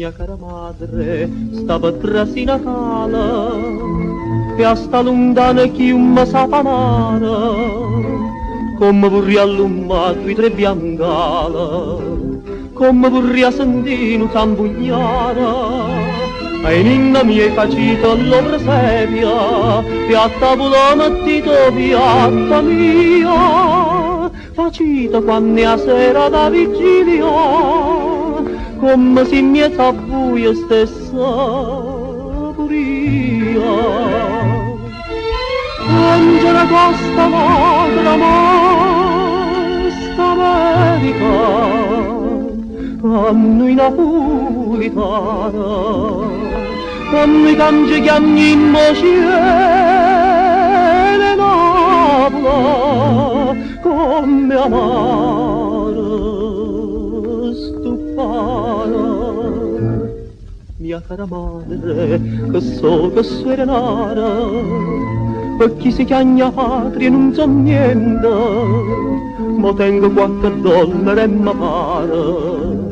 Mia cara madre stava trasi Natale e a sta lontana chiunque sa amare come vorrei allumare i tre biancale come vorrei sentire un zambugliare e ninna mia è facita lo presepia piatta vola mettito piatta mia facita quando è sera da vigilia come se mi è buia stessa puria Angela Costa lacrima sta America a noi napolitana a noi cangi che ogni cielo Napoli come amare stupana mia cara madre che so che sei renara per chi si chiama patria non so niente ma tengo qualche dollaro e mi pare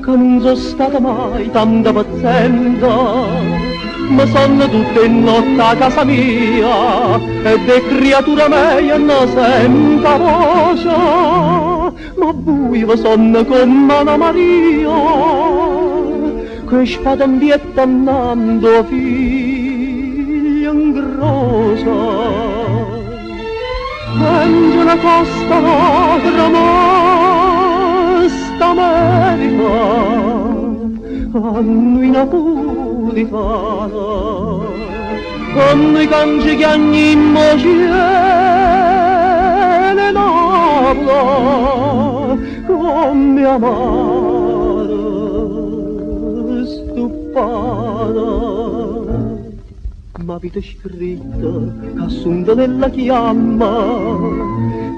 che non sono stata mai tanta paziente ma sono tutte notte a casa mia e de creatura mia non senta voce ma buio sono come Anna Maria che spada in vietta andando figlio in grossa Angela Costa lacrima sta America a noi napolitana a noi cangi che ogni cielo Napoli come amare stupana ma vita scritta che assunta nella chiamma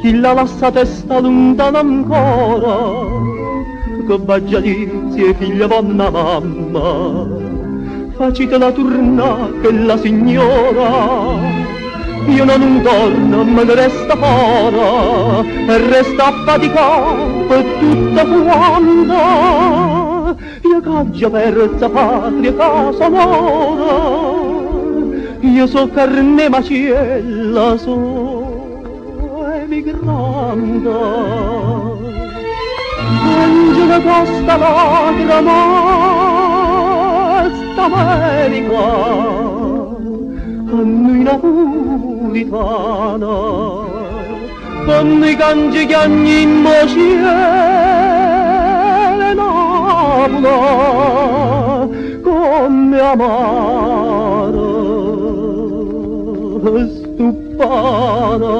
chi la lascia testa lontana ancora che baggia dizie figlia donna mamma facite la turna che la signora io non torno me ne resta fuori e resta affaticato per tutta quanta io caggia perza patria casa mora io so carne macella so emigranda Angela Costa lacrima sta America a noi napolitana a noi cangi che ogni cielo Napoli come amare stupana